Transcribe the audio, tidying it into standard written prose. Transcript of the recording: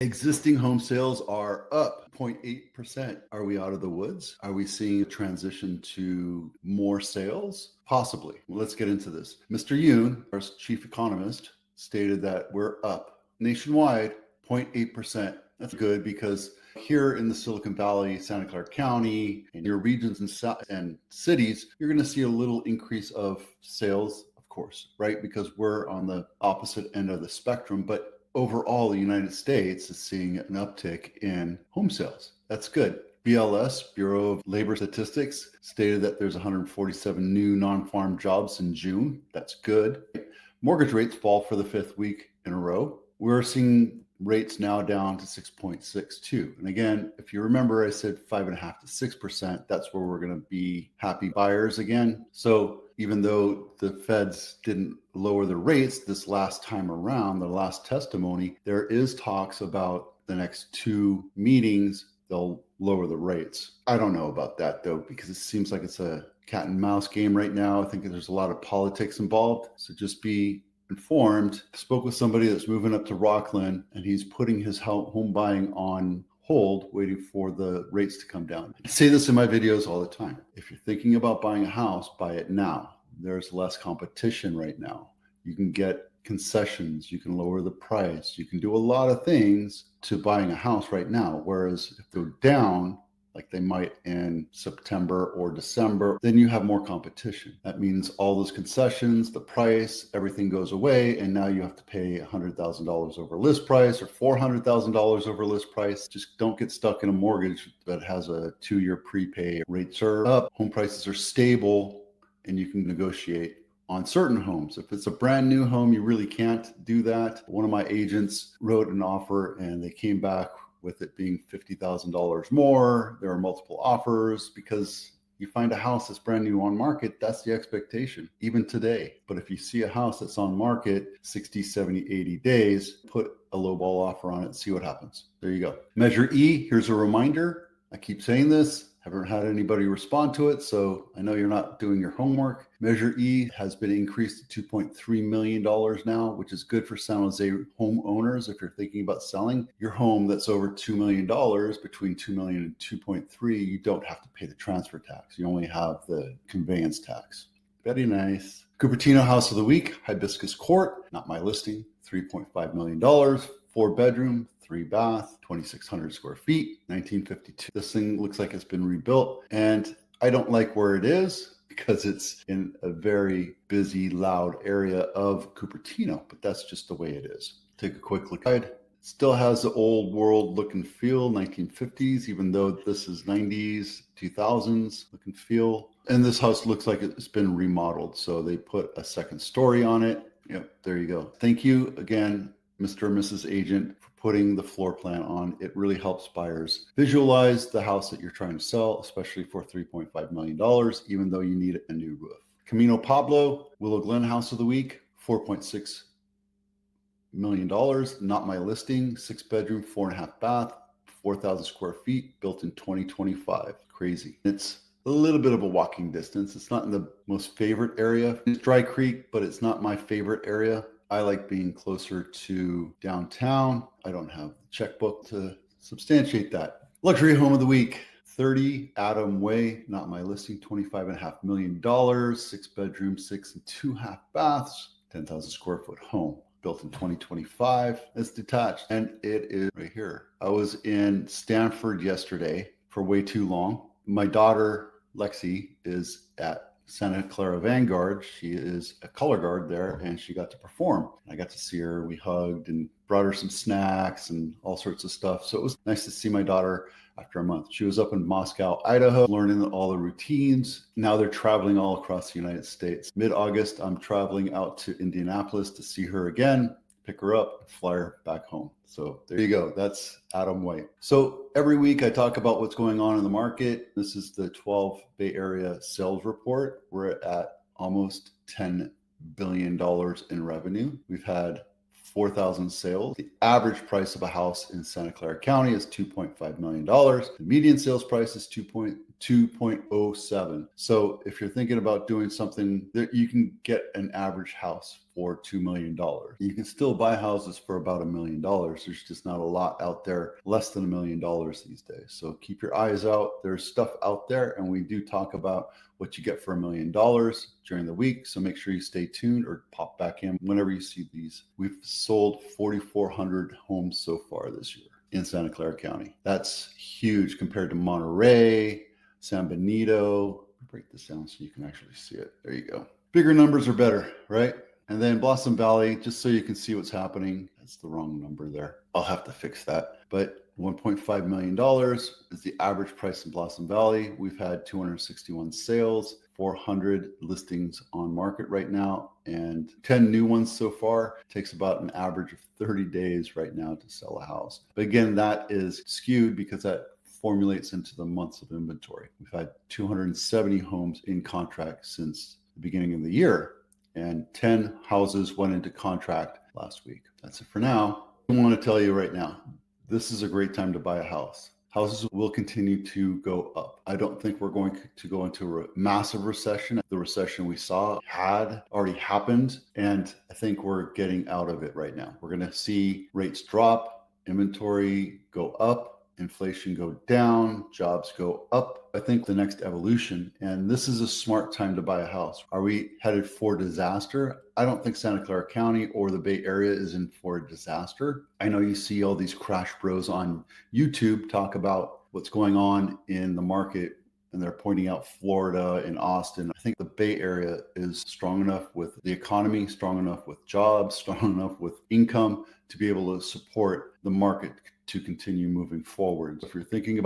Existing home sales are up 0.8%. Are we out of the woods? Are we seeing a transition to more sales? Possibly. Well, let's get into this. Mr. Yoon, our chief economist, stated that we're up nationwide 0.8%. That's good because here in the Silicon Valley, Santa Clara County, and your regions and cities, you're going to see a little increase of sales, of course, right? Because we're on the opposite end of the spectrum. But overall, the United States is seeing an uptick in home sales. That's good. BLS, Bureau of Labor Statistics, stated that there's 147 new non-farm jobs in June. That's good. Mortgage rates fall for the fifth week in a row. We're seeing rates now down to 6.62. And again, if you remember, I said 5.5 to 6%. That's where we're going to be happy buyers again. So even though the feds didn't lower the rates this last time around, the last testimony, there is talks about the next two meetings, they'll lower the rates. I don't know about that though, because it seems like it's a cat and mouse game right now. I think there's a lot of politics involved. So just be informed. Spoke with somebody that's moving up to Rockland and he's putting his home buying on hold, waiting for the rates to come down. I say this in my videos all the time. If you're thinking about buying a house, buy it now. There's less competition right now. You can get concessions, you can lower the price, you can do a lot of things to buying a house right now. Whereas if they're down, like they might in September or December, then you have more competition. That means all those concessions, the price, everything goes away, and now you have to pay $100,000 over list price or $400,000 over list price. Just don't get stuck in a mortgage that has a 2-year prepay. Rates are up, home prices are stable, and you can negotiate on certain homes. If it's a brand new home, you really can't do that. One of my agents wrote an offer and they came back with it being $50,000 more. There are multiple offers because you find a house that's brand new on market, that's the expectation, even today. But if you see a house that's on market 60, 70, 80 days, put a lowball offer on it and see what happens. There you go. Measure E, here's a reminder. I keep saying this, haven't had anybody respond to it, so I know you're not doing your homework. Measure E has been increased to $2.3 million now, which is good for San Jose homeowners. If you're thinking about selling your home that's over $2 million, between $2 million and 2.3, you don't have to pay the transfer tax. You only have the conveyance tax. Very nice. Cupertino House of the Week, Hibiscus Court, not my listing, $3.5 million, 4-bedroom, 3-bath, 2,600 square feet, 1952. This thing looks like it's been rebuilt, and I don't like where it is because it's in a very busy, loud area of Cupertino, but that's just the way it is. Take a quick look. It still has the old world look and feel, 1950s, even though this is 90s, 2000s look and feel. And this house looks like it's been remodeled, so they put a second story on it. Yep, there you go. Thank you again, Mr. and Mrs. Agent, for putting the floor plan on. It really helps buyers visualize the house that you're trying to sell, especially for $3.5 million, even though you need a new roof. Camino Pablo, Willow Glen House of the Week, $4.6 million. Not my listing, 6-bedroom, 4.5 bath, 4,000 square feet, built in 2025. Crazy. It's a little bit of a walking distance. It's not in the most favorite area. It's Dry Creek, but it's not my favorite area. I like being closer to downtown. I don't have the checkbook to substantiate that. Luxury Home of the Week, 30 Adam Way, not my listing, $25.5 million, 6-bedroom, 6 and 2.5 baths, 10,000 square foot home, built in 2025. It's detached, and it is right here. I was in Stanford yesterday for way too long. My daughter, Lexi, is at Santa Clara Vanguard. She is a color guard there, and she got to perform. I got to see her. We hugged and brought her some snacks and all sorts of stuff. So it was nice to see my daughter after a month. She was up in Moscow, Idaho, learning all the routines. Now they're traveling all across the United States. Mid-August, I'm traveling out to Indianapolis to see her again, pick her up, fly her back home. So there you go. That's Adam White. So every week I talk about what's going on in the market. This is the 12 Bay Area sales report. We're at almost $10 billion in revenue. We've had 4,000 sales. The average price of a house in Santa Clara County is $2.5 million. The median sales price is $2 2.07. So if you're thinking about doing something, that you can get an average house for $2 million. You can still buy houses for about $1 million. There's just not a lot out there less than $1 million these days. So keep your eyes out. There's stuff out there, and we do talk about what you get for $1 million during the week. So make sure you stay tuned or pop back in whenever you see these. We've sold 4,400 homes so far this year in Santa Clara County. That's huge compared to Monterey, San Benito. Break this down so you can actually see it. There you go. Bigger numbers are better, right? And then Blossom Valley, just so you can see what's happening. That's the wrong number there. I'll have to fix that. But $1.5 million is the average price in Blossom Valley. We've had 261 sales, 400 listings on market right now, and 10 new ones so far. It takes about an average of 30 days right now to sell a house. But again, that is skewed because that formulates into the months of inventory. We've had 270 homes in contract since the beginning of the year, and 10 houses went into contract last week. That's it for now. I want to tell you right now, this is a great time to buy a house. Houses will continue to go up. I don't think we're going to go into a massive recession. The recession we saw had already happened, and I think we're getting out of it right now. We're going to see rates drop, inventory go up, inflation go down, jobs go up. I think the next evolution, and this is a smart time to buy a house. Are we headed for disaster? I don't think Santa Clara County or the Bay Area is in for a disaster. I know you see all these crash bros on YouTube talk about what's going on in the market, and they're pointing out Florida and Austin. I think the Bay Area is strong enough with the economy, strong enough with jobs, strong enough with income to be able to support the market to continue moving forward. If you're thinking about